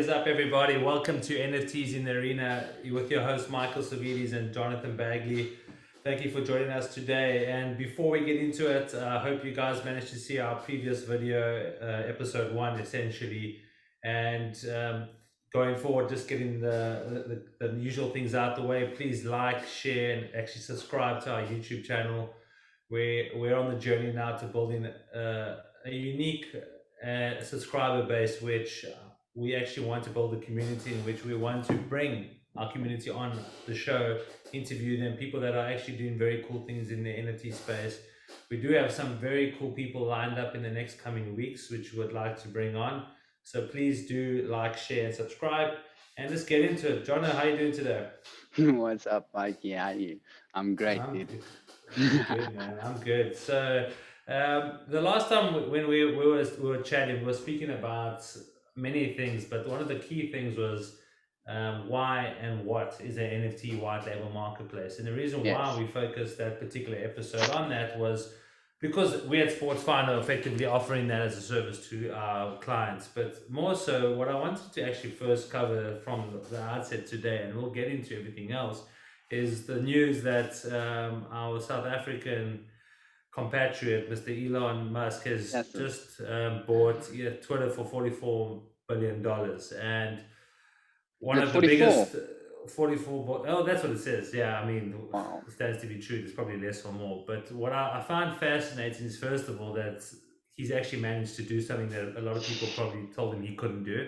is up, everybody? Welcome to NFTs in the Arena with your host Michael Savides and Jonathan Bagley. Thank you for joining us today. And before we get into it, I hope you guys managed to see our previous video, episode one, essentially. And going forward, just getting the usual things out the way. Please like, share, and actually subscribe to our YouTube channel. We're on the journey now to building a unique subscriber base, which we actually want to build a community in which we want to bring our community on the show, interview them, people that are actually doing very cool things in the NFT space. We do have some very cool people lined up in the next coming weeks, which we would like to bring on. So please do like, share, and subscribe. And let's get into it. Jono, how are you doing today? What's up, Mikey? How are you? I'm great, I'm dude. good. I'm good, man. I'm good. So the last time when we were chatting, we were speaking about many things, but one of the key things was why and what is an NFT white label marketplace. And the reason why Yes. we focused that particular episode on that was because we at Sports Find are effectively offering that as a service to our clients. But more so, what I wanted to actually first cover from the outset today, and we'll get into everything else, is the news that our South African compatriot, Mr. Elon Musk, has That's a, just bought, yeah, Twitter for $44 billion. And one is it of the 44? biggest 44, oh, that's what it says. Yeah, I mean, Wow. it stands to be true. There's probably less or more. But what I find fascinating is, first of all, that he's actually managed to do something that a lot of people probably told him he couldn't do,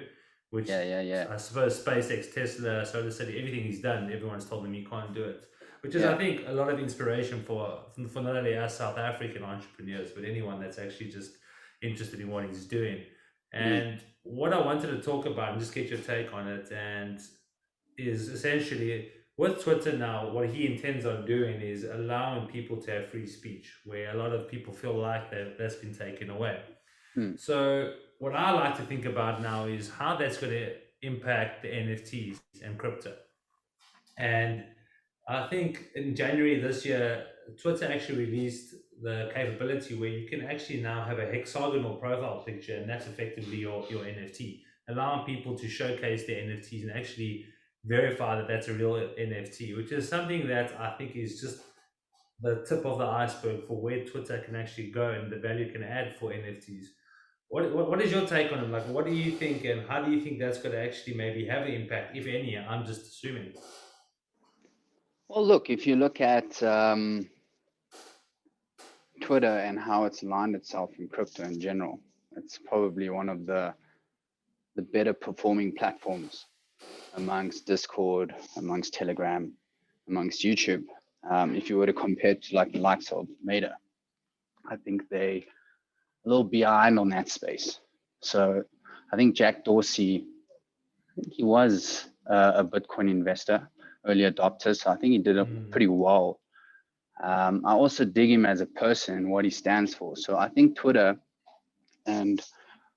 which Yeah, yeah, yeah. I suppose SpaceX, Tesla, Solar City, everything he's done, everyone's told him he can't do it. Which is, I Yeah. think, a lot of inspiration for not only us South African entrepreneurs, but anyone that's actually just interested in what he's doing. Mm. And what I wanted to talk about and just get your take on it, and is essentially with Twitter now, what he intends on doing is allowing people to have free speech, where a lot of people feel like that's been taken away. Mm. So, what I like to think about now is how that's going to impact the NFTs and crypto. And I think in January this year, Twitter actually released the capability where you can actually now have a hexagonal profile picture, and that's effectively your NFT, allowing people to showcase their NFTs and actually verify that that's a real NFT, which is something that I think is just the tip of the iceberg for where Twitter can actually go and the value it can add for NFTs. What is your take on it? Like, what do you think, and how do you think that's going to actually maybe have an impact, if any? I'm just assuming. Well, look, if you look at Twitter and how it's aligned itself in crypto in general, it's probably one of the better performing platforms amongst Discord, amongst Telegram, amongst YouTube. If you were to compare it to like the likes of Meta, I think they a little behind on that space. So I think Jack Dorsey, he was a Bitcoin investor, early adopter. So I think he did it Mm. pretty well. I also dig him as a person and what he stands for. So I think Twitter and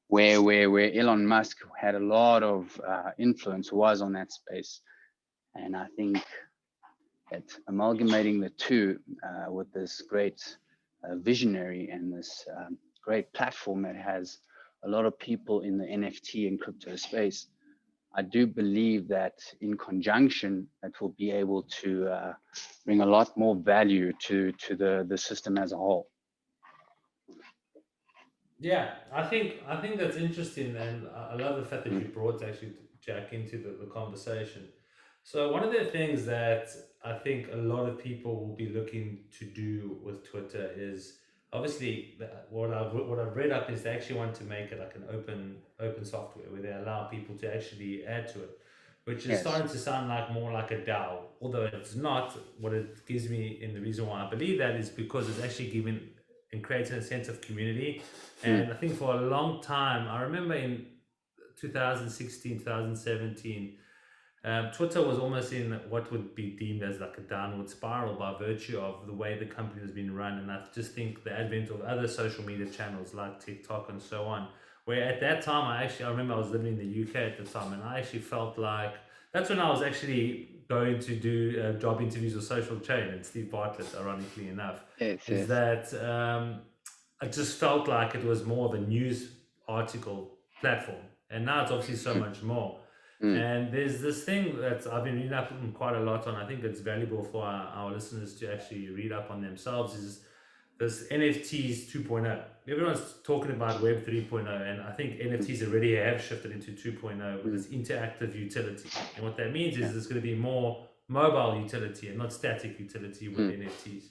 where Elon Musk had a lot of influence was on that space. And I think that amalgamating the two with this great visionary and this great platform that has a lot of people in the NFT and crypto space, I do believe that in conjunction, it will be able to bring a lot more value to the system as a whole. Yeah, I think that's interesting, and I love the fact that Mm. you brought actually Jack into the conversation. So one of the things that I think a lot of people will be looking to do with Twitter is obviously what I've read up is they actually want to make it like an open software where they allow people to actually add to it, which is Yes. starting to sound like more like a DAO, although it's not. What it gives me, and the reason why I believe that, is because it's actually giving and creating a sense of community. Mm. And I think for a long time, I remember in 2016, 2017, Twitter was almost in what would be deemed as like a downward spiral by virtue of the way the company has been run. And I just think the advent of other social media channels like TikTok and so on, where at that time, I remember I was living in the UK at the time, and I actually felt like that's when I was actually going to do job interviews with Social Chain and Steve Bartlett, ironically enough, Yes. is Yes. that I just felt like it was more of a news article platform. And now it's obviously so much more. Mm, And there's this thing that I've been reading up on quite a lot on. I think it's valuable for our listeners to actually read up on themselves. Is this NFTs 2.0? Everyone's talking about Web 3.0, and I think mm, NFTs already have shifted into 2.0 with mm, this interactive utility. And what that means yeah, is there's going to be more mobile utility and not static utility with mm, NFTs.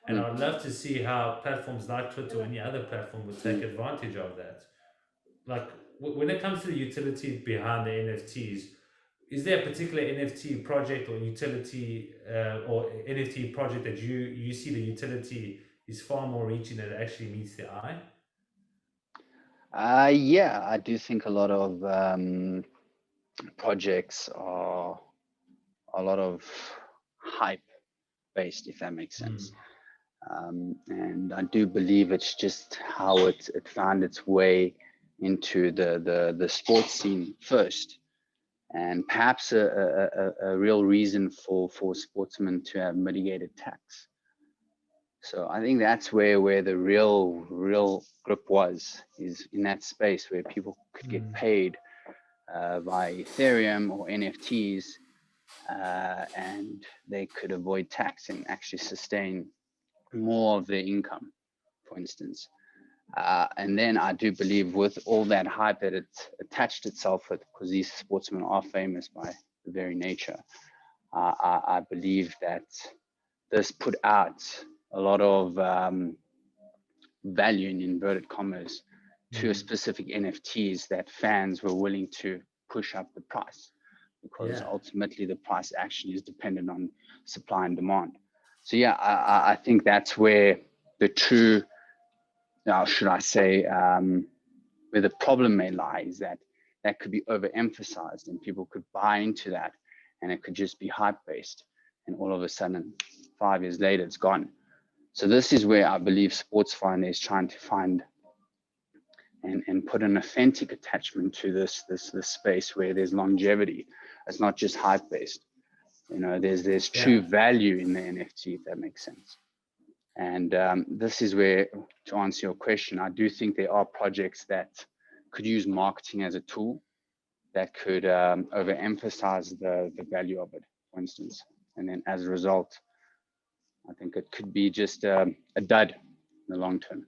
And mm, I'd love to see how platforms like Twitter or any other platform would take mm. advantage of that. Like when it comes to the utility behind the NFTs, is there a particular NFT project or utility or NFT project that you see the utility is far more reaching that it actually meets the eye? Yeah, I do think a lot of projects are a lot of hype based, if that makes sense. Mm. And I do believe it's just how it found its way into the sports scene first, and perhaps a real reason for sportsmen to have mitigated tax. So I think that's where the real grip was, is in that space where people could get Mm. paid by Ethereum or NFTs, and they could avoid tax and actually sustain more of their income, for instance. And then I do believe with all that hype that it attached itself with, because these sportsmen are famous by the very nature, I believe that this put out a lot of value in inverted commas to a Mm. specific NFTs that fans were willing to push up the price, because Yeah. ultimately the price action is dependent on supply and demand. So yeah, I think that's where the true, now should I say, where the problem may lie, is that that could be overemphasized and people could buy into that, and it could just be hype based, and all of a sudden 5 years later it's gone. So this is where I believe sports finance is trying to find and put an authentic attachment to this space where there's longevity. It's not just hype based. You know, there's Yeah. true value in the NFT, if that makes sense. And this is where, to answer your question, I do think there are projects that could use marketing as a tool that could overemphasize the value of it, for instance. And then as a result, I think it could be just a dud in the long term.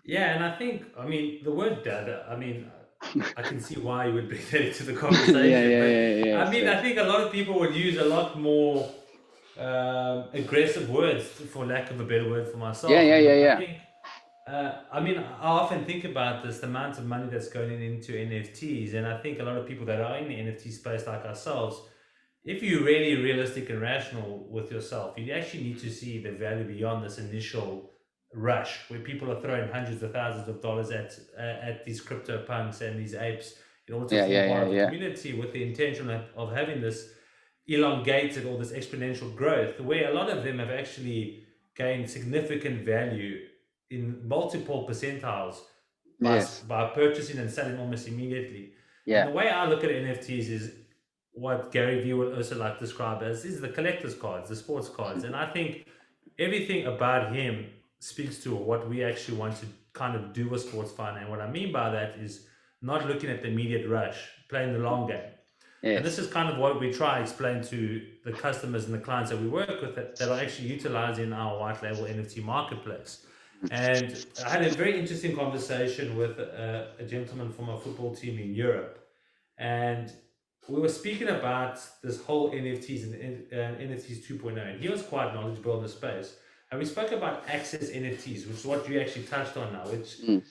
Yeah, and I think, I mean, the word data, I mean, I can see why you would bring that into the Yeah, conversation, yeah, but yeah, yeah, I mean, I fair. think a lot of people would use a lot more aggressive words, for lack of a better word for Yeah, myself. yeah, And yeah, I yeah. think, I mean, I often think about this, the amount of money that's going into NFTs, and I think a lot of people that are in the NFT space, like ourselves, if you're really realistic and rational with yourself, you actually need to see the value beyond this initial rush where people are throwing hundreds of thousands of dollars at these crypto punks and these apes in order to Yeah, form yeah, part yeah, of the yeah. community with the intention of having this elongated or this exponential growth, where a lot of them have actually gained significant value in multiple percentiles Yes. by purchasing and selling almost immediately. And Yeah. the way I look at NFTs is what Gary Vee would also like to describe as is the collector's cards, the sports cards. And I think everything about him speaks to what we actually want to kind of do with sports fun. And what I mean by that is not looking at the immediate rush, playing the long game. And this Yes. is kind of what we try to explain to the customers and the clients that we work with that are actually utilizing our white label NFT marketplace. And I had a very interesting conversation with a gentleman from a football team in Europe. And we were speaking about this whole NFTs and NFTs 2.0, and he was quite knowledgeable in the space. And we spoke about access NFTs, which is what you actually touched on now, which Mm.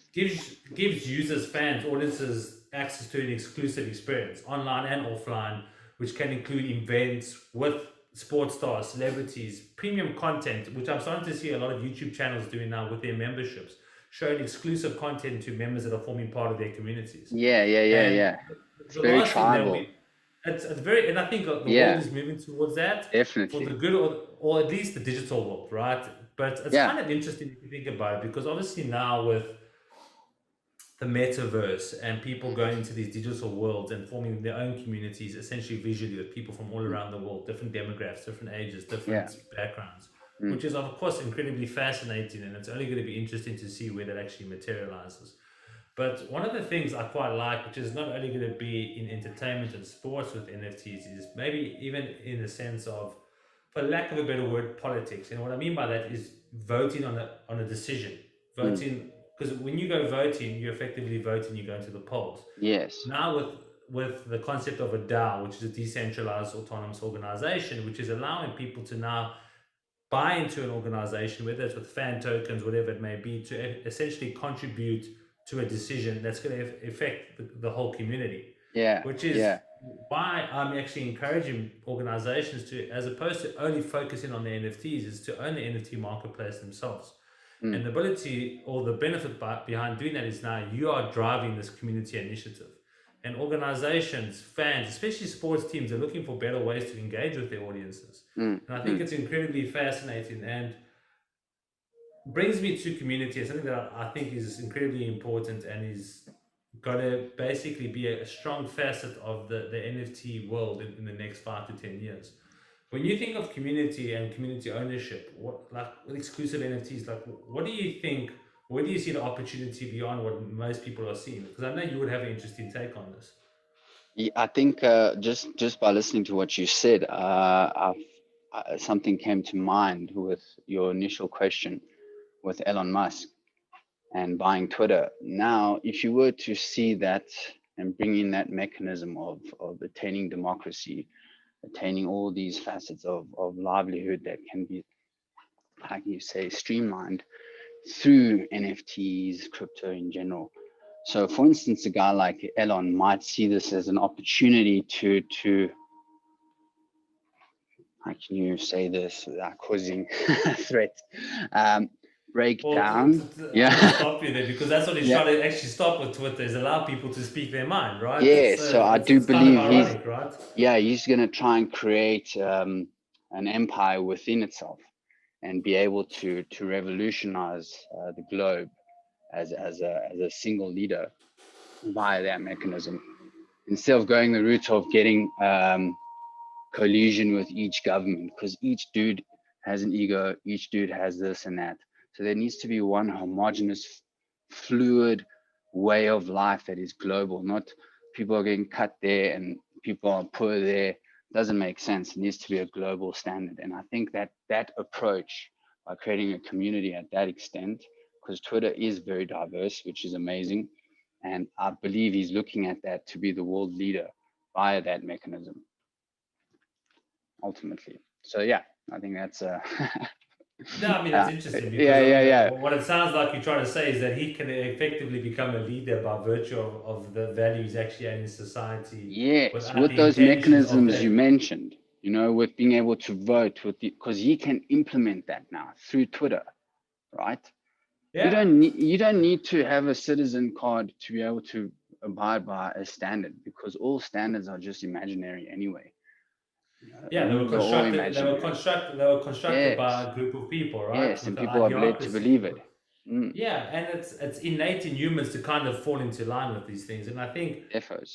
gives users, fans, audiences access to an exclusive experience, online and offline, which can include events with sports stars, celebrities, premium content, which I'm starting to see a lot of YouTube channels doing now with their memberships, showing exclusive content to members that are forming part of their communities. Yeah, yeah, yeah, And yeah. It's the very last thing that tribal. we, it's very, and I think the world Yeah, is moving towards that for the definitely. good, or at least the digital world, right? But it's Yeah. kind of interesting if you think about it, because obviously now with the metaverse and people going into these digital worlds and forming their own communities, essentially visually with people from all Mm. around the world, different demographics, different ages, Yeah. different backgrounds, Mm. which is of course incredibly fascinating, and it's only going to be interesting to see where that actually materializes. But one of the things I quite like, which is not only going to be in entertainment and sports with NFTs, is maybe even in the sense of, for lack of a better word, politics. And what I mean by that is voting on a decision. Mm. Voting, because when you go voting, you're effectively voting, you're going to the polls. Yes. Now with the concept of a DAO, which is a decentralized autonomous organization, which is allowing people to now buy into an organization, whether it's with fan tokens, whatever it may be, to essentially contribute to a decision that's going to affect the whole community. Yeah. Which is Yeah. why I'm actually encouraging organizations to, as opposed to only focusing on the NFTs, is to own the NFT marketplace themselves. And Mm. the ability or the benefit behind doing that is now you are driving this community initiative. And organizations, fans, especially sports teams, are looking for better ways to engage with their audiences. Mm. And I think Mm. it's incredibly fascinating and brings me to community, something that I think is incredibly important and is going to basically be a strong facet of the NFT world in the next 5 to 10 years. When you think of community and community ownership, what like with exclusive NFTs, like what do you think? Where do you see the opportunity beyond what most people are seeing? Because I know you would have an interesting take on this. Yeah, I think just by listening to what you said, something came to mind with your initial question with Elon Musk and buying Twitter. Now, if you were to see that and bring in that mechanism of attaining democracy, attaining all these facets of livelihood that can be, like you say, streamlined through NFTs, crypto in general. So, for instance, a guy like Elon might see this as an opportunity to how can you say this without causing threat? Um, break Well, down. I'm going to Yeah, stop you there because that's what he's yeah, trying to actually stop with Twitter is allow people to speak their mind, right? yeah. So So I do it's kind of believe ironic, right? he's going to try and create an empire within itself and be able to revolutionize the globe as a single leader via that mechanism. Instead of going the route of getting collusion with each government, because each dude has an ego, each dude has this and that. So there needs to be one homogenous, fluid way of life that is global, not people are getting cut there and people are poor there. Doesn't make sense. It needs to be a global standard. And I think that that approach by creating a community at that extent, because Twitter is very diverse, which is amazing. And I believe he's looking at that to be the world leader via that mechanism ultimately. So yeah, I think that's No, I mean it's interesting because yeah, I yeah, mean yeah. what it sounds like you're trying to say is that he can effectively become a leader by virtue of the values actually in society Yes, without with the those intentions of mechanisms you that. mentioned, with being able to vote with the because he can implement that now through Twitter, right? Yeah, You don't need to have a citizen card to be able to abide by a standard because all standards are just imaginary anyway. yeah, they were Rules are all constructed. imaginary. They were constructed by Yes, a group of people, right, yes, with and an people are led to ideocracy. believe it. Mm, Yeah, and it's innate in humans to kind of fall into line with these things, and I think defos.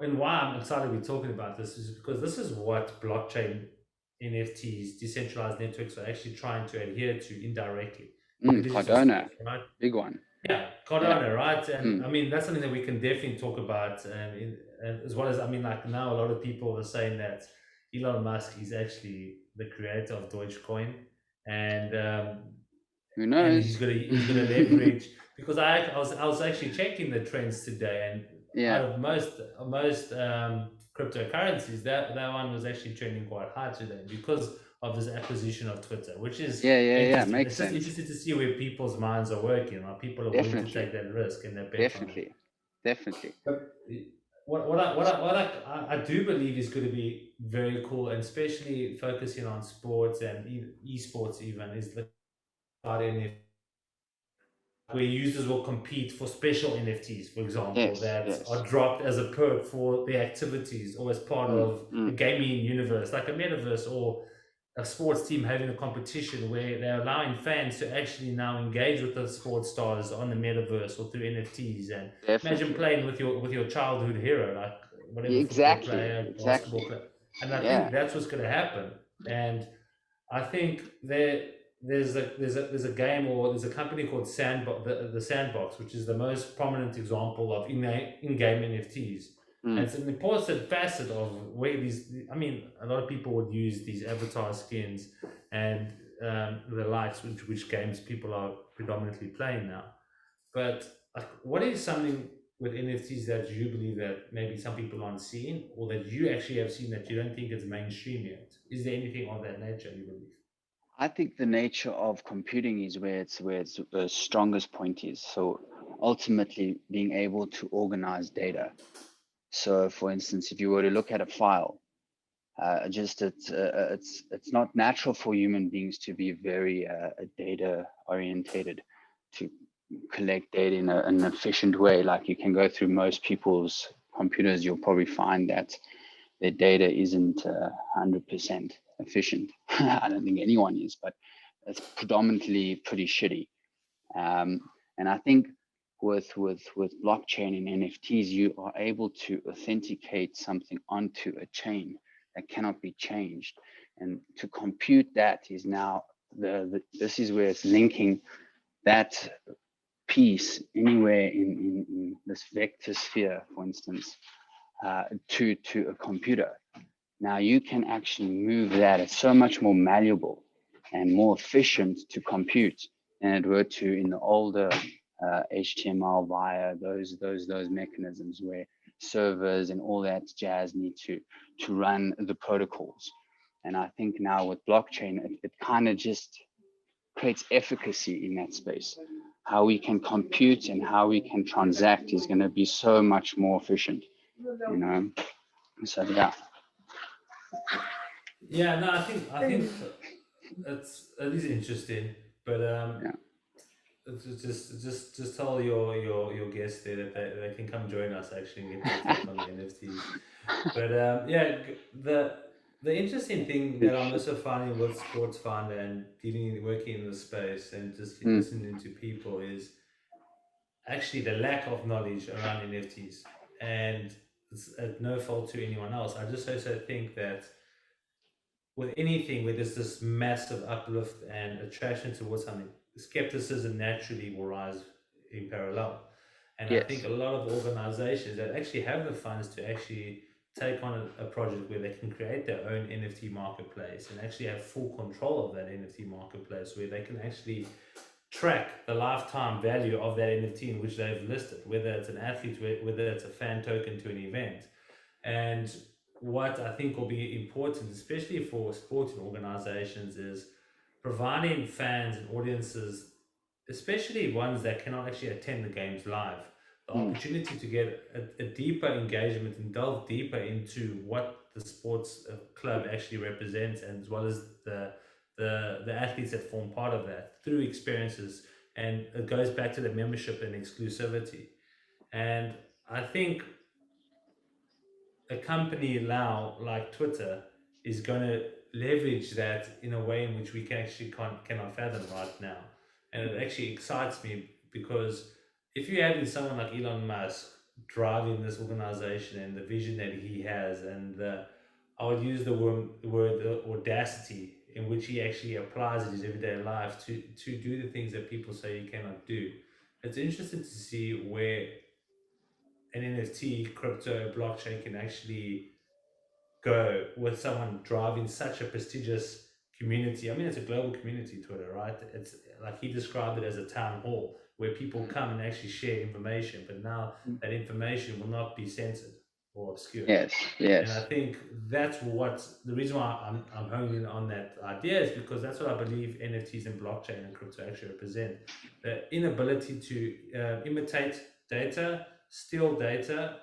and why I'm excited to be talking about this is because this is what blockchain NFTs, decentralized networks, are actually trying to adhere to indirectly in the digital Cardona, space, right? big one. Yeah, Yeah. Cardano, right? And Mm. I mean, that's something that we can definitely talk about. And as well as, I mean, like now a lot of people are saying that Elon Musk is actually the creator of Dogecoin. And Who and knows? he's gonna leverage because I was actually checking the trends today, and out Yeah. of most cryptocurrencies, that one was actually trending quite high today because of this acquisition of Twitter, which is Yeah, yeah, yeah. interesting. Makes It's just sense. interesting to see where people's minds are working, right? People are willing to take Definitely. that risk and they bet on it. Definitely. Definitely. But what I do believe is going to be very cool, and especially focusing on sports and esports, even is the where users will compete for special NFTs, for example, Yes, that are yes. dropped as a perk for their activities or as part Mm, of a mm. gaming universe, like a metaverse or a sports team having a competition where they're allowing fans to actually now engage with the sports stars on the metaverse or through NFTs. And imagine Definitely. playing with your childhood hero, like Yeah, whatever football exactly. player, basketball Exactly. player. And I think Yeah. that's what's going to happen. And I think that there's a game, or there's a company called Sandbox, the Sandbox, which is the most prominent example of in-game NFTs. And Mm, it's an important facet of where these. I mean, a lot of people would use these avatar skins and the likes, which games people are predominantly playing now. But like, what is something with NFTs that you believe that maybe some people aren't seeing, or that you actually have seen that you don't think it's mainstream yet? Is there anything of that nature you believe? I think the nature of computing is where its the strongest point is. So ultimately, being able to organize data. So, for instance, if you were to look at a file, just it's not natural for human beings to be very data orientated, to collect data in an efficient way. Like you can go through most people's computers, you'll probably find that their data isn't 100% efficient. I don't think anyone is, but it's predominantly pretty shitty. Um, and I think with blockchain and NFTs, you are able to authenticate something onto a chain that cannot be changed. And to compute that is now this is where it's linking that piece anywhere in this vector sphere, for instance, to a computer. Now you can actually move that. It's so much more malleable and more efficient to compute than it were to in the older HTML via those mechanisms where servers and all that jazz need to run the protocols. And I think now with blockchain, it kind of just creates efficacy in that space. How we can compute and how we can transact is going to be so much more efficient, you know. So yeah. Yeah, no, I think it is interesting, but Yeah. just tell your guests there that they can come join us actually and get their take on the NFTs. But yeah, the interesting thing that I'm also finding with Sports Fund and working in the space and just Mm, listening to people is actually the lack of knowledge around NFTs, and it's at no fault to anyone else. I just also think that with anything where there's this massive uplift and attraction towards something, skepticism naturally will rise in parallel. And I think yes. a lot of organizations that actually have the funds to actually take on a project where they can create their own NFT marketplace and actually have full control of that NFT marketplace, where they can actually track the lifetime value of that NFT in which they've listed, whether it's an athlete, whether it's a fan token to an event. And what I think will be important, especially for sporting organizations, is providing fans and audiences, especially ones that cannot actually attend the games live, the Mm, opportunity to get a deeper engagement and delve deeper into what the sports club actually represents, and as well as the athletes that form part of that through experiences. And it goes back to the membership and exclusivity. And I think a company now like Twitter is going to leverage that in a way in which we cannot fathom right now. And it actually excites me because if you're having someone like Elon Musk driving this organization and the vision that he has, and I would use the word audacity in which he actually applies in his everyday life to do the things that people say he cannot do. It's interesting to see where an NFT, crypto, blockchain can actually go with someone driving such a prestigious community. I mean, it's a global community, Twitter, right? It's like he described it as a town hall where people come and actually share information, but now mm. that information will not be censored or obscured. Yes, And I yes. think that's what the reason why I'm honing in on that idea is because that's what I believe NFTs and blockchain and crypto actually represent: the inability to imitate data, steal data,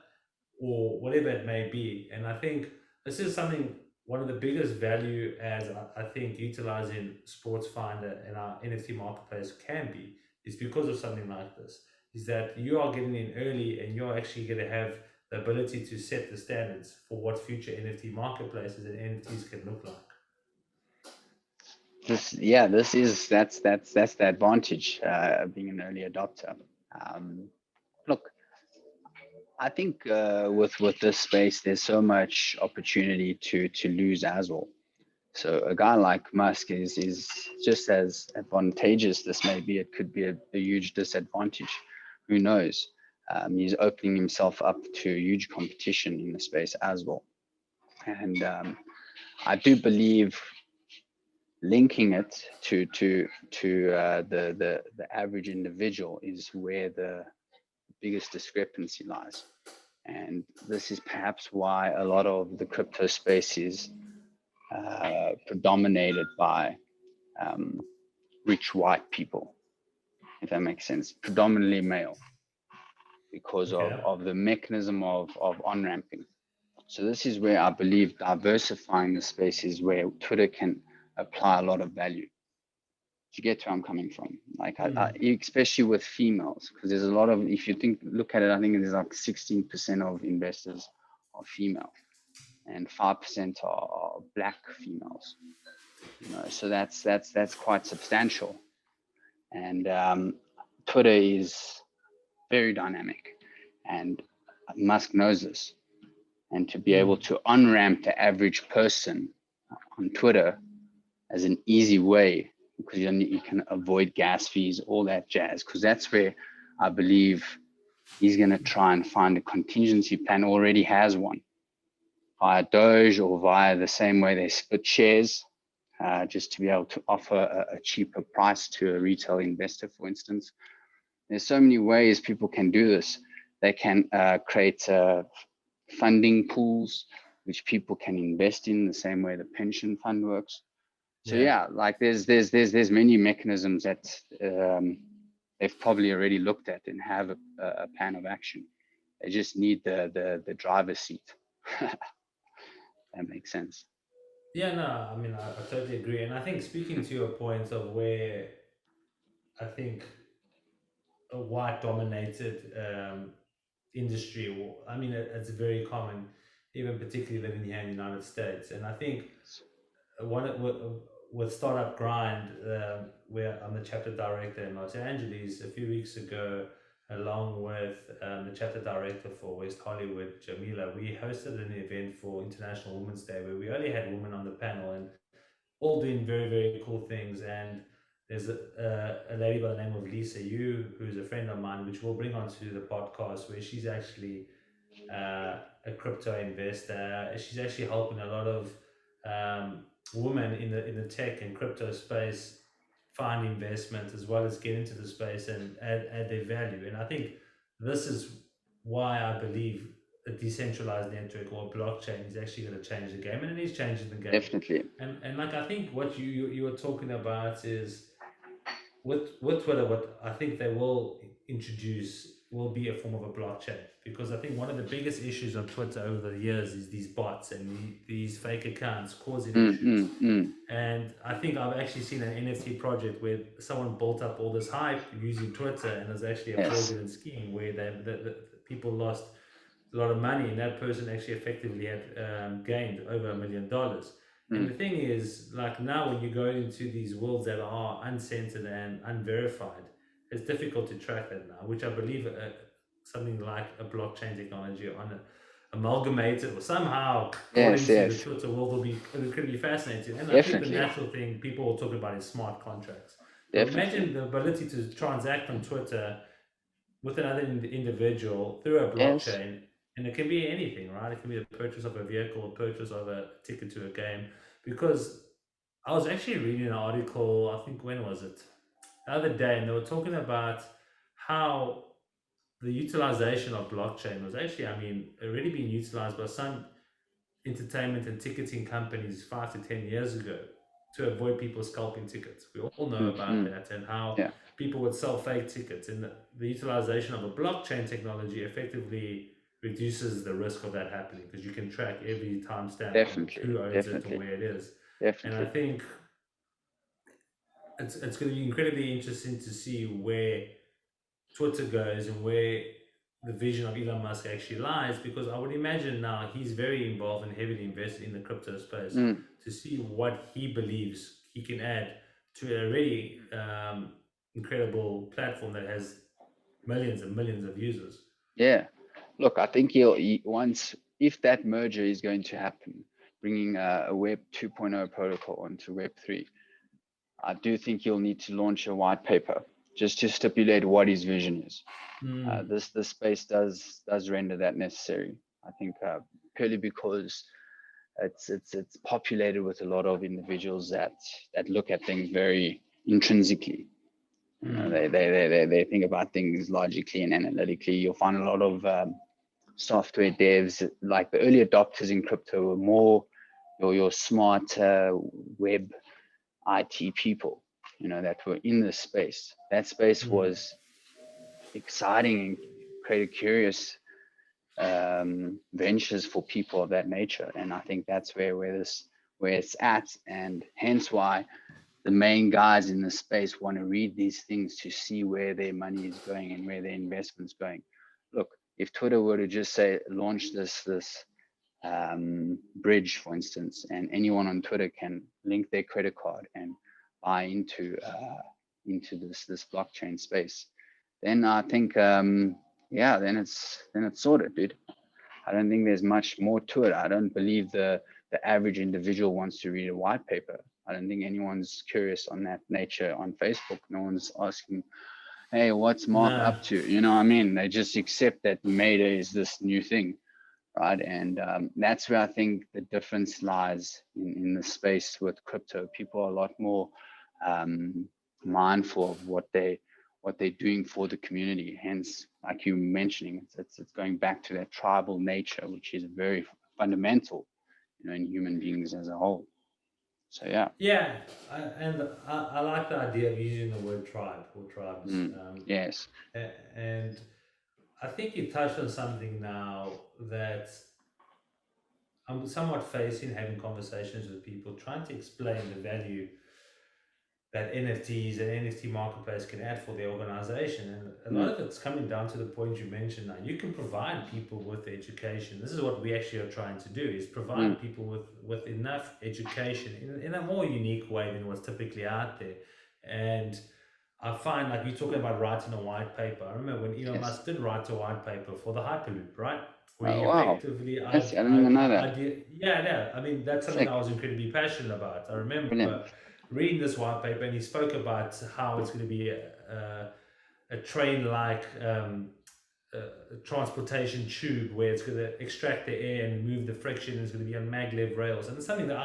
or whatever it may be. And I think this is something, one of the biggest value as I think utilizing Sports Finder and our NFT marketplace can be, is because of something like this. Is that you are getting in early and you're actually going to have the ability to set the standards for what future NFT marketplaces and NFTs can look like. This, yeah, this is that's the advantage of being an early adopter. Um, Look, I think with this space, there's so much opportunity to lose as well. So a guy like Musk is just as advantageous. This may be, it could be a huge disadvantage. Who knows? He's opening himself up to huge competition in the space as well. And I do believe linking it to the average individual is where the biggest discrepancy lies. And this is perhaps why a lot of the crypto space is predominated by um, rich white people, if that makes sense, predominantly male, because Okay. of the mechanism of on ramping. So this is where I believe diversifying the space is where Twitter can apply a lot of value. You get where I'm coming from, like especially with females, because there's a lot of, if you look at it, I think there's like 16% of investors are female, and 5% are black females. So that's quite substantial. And Twitter is very dynamic, and Musk knows this. And to be able to unramp the average person on Twitter as an easy way, because you can avoid gas fees, all that jazz, because that's where I believe he's going to try and find a contingency plan, already has one, via Doge or via the same way they split shares, just to be able to offer a cheaper price to a retail investor, for instance. There's so many ways people can do this. They can create funding pools, which people can invest in the same way the pension fund works. So yeah, like there's many mechanisms that they've probably already looked at and have a plan of action. They just need the driver's seat. That makes sense. Yeah, no, I mean, I totally agree. And I think speaking to your point of where I think a white dominated industry, I mean, it's very common, even particularly living here in the United States. And I think one with Startup Grind, where I'm the chapter director in Los Angeles, a few weeks ago, along with the chapter director for West Hollywood, Jamila, we hosted an event for International Women's Day where we only had women on the panel and all doing very, very cool things. And there's a lady by the name of Lisa Yu, who's a friend of mine, which we'll bring onto the podcast, where she's actually a crypto investor. She's actually helping a lot of women in the tech and crypto space find investment as well as get into the space and add their value. And I think this is why I believe a decentralized network or blockchain is actually going to change the game, and it is changing the game. Definitely. And like I think what you were talking about is with Twitter, what I think they will introduce will be a form of a blockchain, because I think one of the biggest issues on Twitter over the years is these bots and these fake accounts causing issues. And I think I've actually seen an NFT project where someone built up all this hype using Twitter, and there's actually a Yes. fraudulent scheme where the people lost a lot of money, and that person actually effectively had gained over $1 million. And the thing is, like now, when you go into these worlds that are uncensored and unverified, it's difficult to track that now, which I believe something like a blockchain technology on a amalgamated or somehow brought Yes. into the Yes. Twitter world will be incredibly fascinating. And I think the Definitely. natural thing people will talk about is smart contracts. But Definitely. imagine the ability to transact on Twitter with another individual through a Yes. blockchain, and it can be anything, right? It can be the purchase of a vehicle, a purchase of a ticket to a game. Because I was actually reading an article, I think when was it? The other day, and they were talking about how the utilization of blockchain was actually, I mean, already being utilized by some entertainment and ticketing companies 5 to 10 years ago to avoid people scalping tickets. We all know about Mm-hmm. that and how Yeah. people would sell fake tickets. And the utilization of a blockchain technology effectively reduces the risk of that happening, because you can track every timestamp of Definitely. who owns it or Definitely. where it is. And I Definitely. think it's going to be incredibly interesting to see where Twitter goes and where the vision of Elon Musk actually lies, because I would imagine now he's very involved and heavily invested in the crypto space, Mm. to see what he believes he can add to a already incredible platform that has millions and millions of users. Yeah. Look, I think once, if that merger is going to happen, bringing a Web 2.0 protocol onto Web 3, I do think he'll need to launch a white paper just to stipulate what his vision is. This space does render that necessary. I think purely because it's populated with a lot of individuals that look at things very intrinsically. You know, they think about things logically and analytically. You'll find a lot of software devs, like the early adopters in crypto, were more your smart web IT people, you know, that were in this space. That space was exciting and created curious ventures for people of that nature. And I think that's where it's at, and hence why the main guys in the space want to read these things to see where their money is going and where their investment's going. Look, if Twitter were to just say launch this bridge, for instance, and anyone on Twitter can link their credit card and buy into this blockchain space, then I think then it's sorted, dude. I don't think there's much more to it. I don't believe the average individual wants to read a white paper. I don't think anyone's curious on that nature on Facebook. No one's asking, hey, what's Mark up to? You know what I mean? They just accept that Mayday is this new thing, right? And that's where I think the difference lies in the space with crypto. People are a lot more mindful of what they're doing for the community. Hence, like you mentioning, it's going back to that tribal nature, which is very fundamental, you know, in human beings as a whole. So yeah. Yeah, I like the idea of using the word tribe or tribes. Yes. And I think you touched on something now that I'm somewhat facing, having conversations with people, trying to explain the value that NFTs and NFT marketplace can add for the organization. And a lot of it's coming down to the point you mentioned now. You can provide people with education. This is what we actually are trying to do, is provide people with enough education in a more unique way than what's typically out there. And I find, like, you're talking about writing a white paper. I remember when Elon Yes. Musk did write a white paper for the Hyperloop, right? Where Oh he wow. effectively, That's, I didn't even know that. yeah. I mean, that's something I Sick. was incredibly passionate about. I remember Brilliant. reading this white paper, and he spoke about how it's going to be a train-like transportation tube where it's going to extract the air and remove the friction. And it's going to be on maglev rails, and it's something that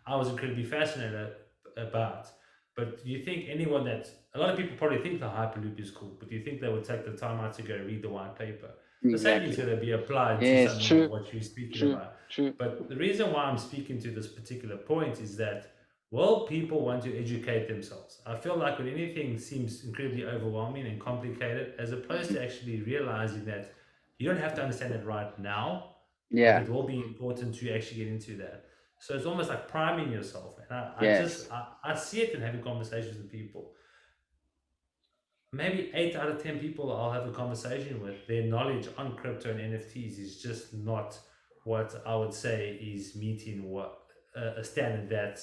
I was incredibly fascinated about. But do you think anyone that a lot of people probably think the Hyperloop is cool, but do you think they would take the time out to go read the white paper? The same thing's Exactly. going to be applied to Yes. something of True. what you're speaking True. about. True. But the reason why I'm speaking to this particular point is that, well, people want to educate themselves. I feel like when anything seems incredibly overwhelming and complicated, as opposed to actually realizing that you don't have to understand it right now, but Yeah. it will be important to actually get into that. So it's almost like priming yourself. And Yes. I see it in having conversations with people. Maybe 8 out of 10 people I'll have a conversation with, their knowledge on crypto and NFTs is just not what I would say is meeting what a standard that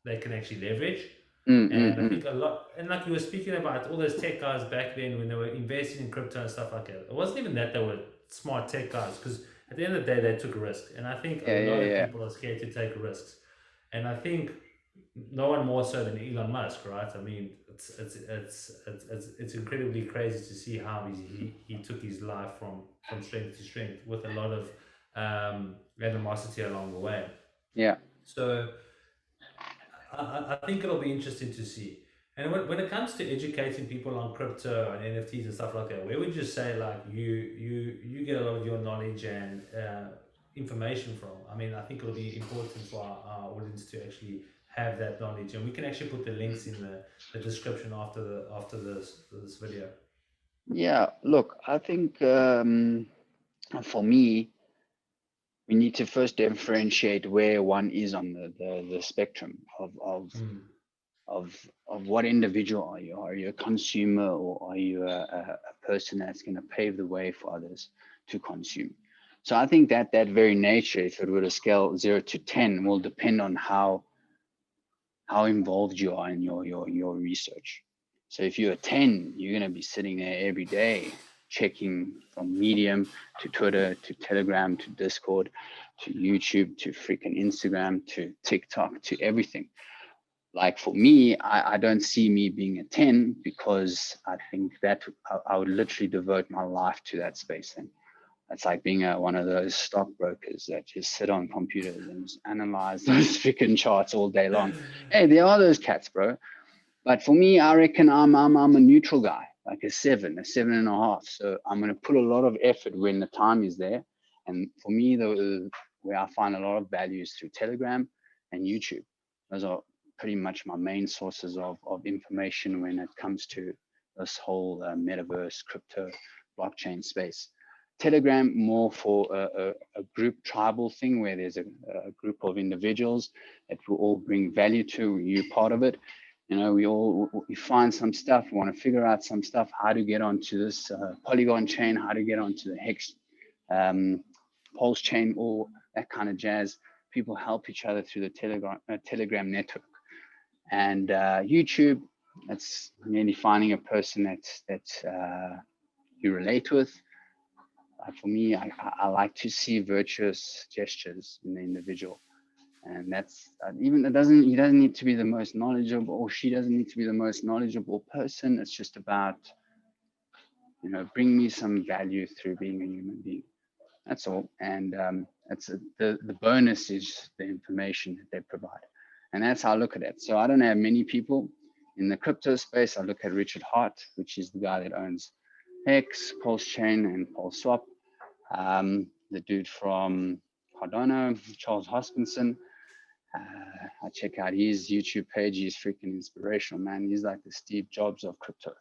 they can actually leverage. And I think a lot, and like you were speaking about all those tech guys back then when they were investing in crypto and stuff like that, it wasn't even that they were smart tech guys, because at the end of the day, they took a risk. And I think a Yeah. lot Yeah. of Yeah. people are scared to take risks. And I think no one more so than Elon Musk, right? I mean, it's incredibly crazy to see how he took his life from strength to strength with a lot of animosity along the way. Yeah. So I think it'll be interesting to see. And when it comes to educating people on crypto and NFTs and stuff like that, where would you say, like, you get a lot of your knowledge and information from? I mean, I think it'll be important for our audience to actually have that knowledge, and we can actually put the links in the description after this video. Yeah. Look, I think for me, we need to first differentiate where one is on the spectrum of what individual are you? Are you a consumer, or are you a person that's going to pave the way for others to consume? So I think that very nature, if it were to scale 0 to 10, will depend on how involved you are in your research. So if you're a 10, you're going to be sitting there every day checking from Medium to Twitter to Telegram to Discord to YouTube to freaking Instagram to TikTok to everything. Like for me, I don't see me being a 10 because I think that I would literally devote my life to that space. And it's like being one of those stockbrokers that just sit on computers and just analyze those freaking charts all day long. Hey, there are those cats, bro. But for me, I reckon I'm a neutral guy, like a 7.5. So I'm gonna put a lot of effort when the time is there. And for me, where I find a lot of value is through Telegram and YouTube. Those are pretty much my main sources of information when it comes to this whole metaverse, crypto, blockchain space. Telegram more for a group tribal thing where there's a group of individuals that will all bring value to you, part of it. You know, we find some stuff, we want to figure out some stuff, how to get onto this Polygon chain, how to get onto the Hex Pulse chain, all that kind of jazz. People help each other through the Telegram network. And YouTube, it's merely finding a person that you relate with. For me, I like to see virtuous gestures in the individual. And that's even he doesn't need to be the most knowledgeable, or she doesn't need to be the most knowledgeable person. It's just about, you know, bring me some value through being a human being. That's all. And the bonus is the information that they provide. And that's how I look at it. So I don't have many people in the crypto space. I look at Richard Hart, which is the guy that owns Hex, Pulse Chain, and Pulse Swap. The dude from Cardano, Charles Hoskinson. I check out his YouTube page. He's freaking inspirational, man. He's like the Steve Jobs of crypto.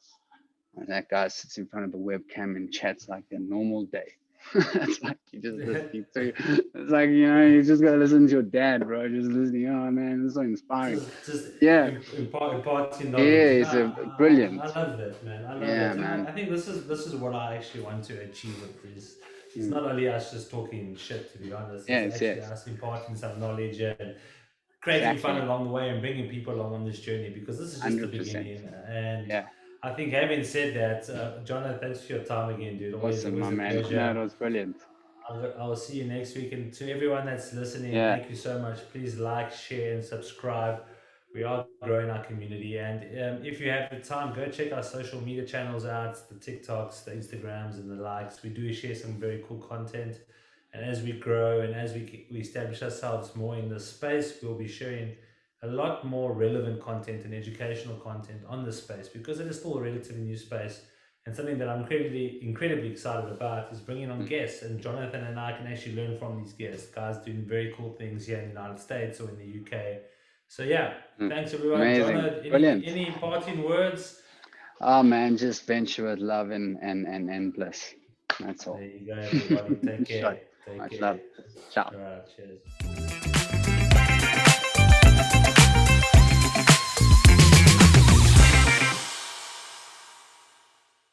And that guy sits in front of the webcam and chats like a normal day. It's like you just listening to. It's like, you know, you just gotta listen to your dad, bro. Just listening. Oh man, it's so inspiring. Just Yeah, imparting knowledge. yeah, No, it's a brilliant. I love that, man. I love Yeah, that, and man. I think this is what I actually want to achieve with this. It's Mm. not only us just talking shit, to be honest. It's Yes, actually yes, us imparting some knowledge and creating fun exactly. along the way and bringing people along on this journey, because this is just the 100%. beginning. And Yeah, I think, having said that, Jonathan, thanks for your time again, dude. awesome, Always my a man. No, pleasure. it was brilliant. I'll see you next week. And to everyone that's listening, Yeah. thank you so much. Please like, share, and subscribe. We are growing our community. And if you have the time, go check our social media channels out, the TikToks, the Instagrams, and the likes. We do share some very cool content. And as we grow and as we establish ourselves more in this space, we'll be sharing a lot more relevant content and educational content on this space, because it is still a relatively new space. And something that I'm incredibly excited about is bringing on Mm. guests. And Jonathan and I can actually learn from these guests, guys doing very cool things here in the United States or in the UK. So yeah, Mm. thanks everyone. Amazing. Jonathan, Brilliant. any parting words? Oh man, just venture with love and bliss. That's There all. you go, everybody. Take Shot. care. Take Much care. love. Ciao. All right, cheers.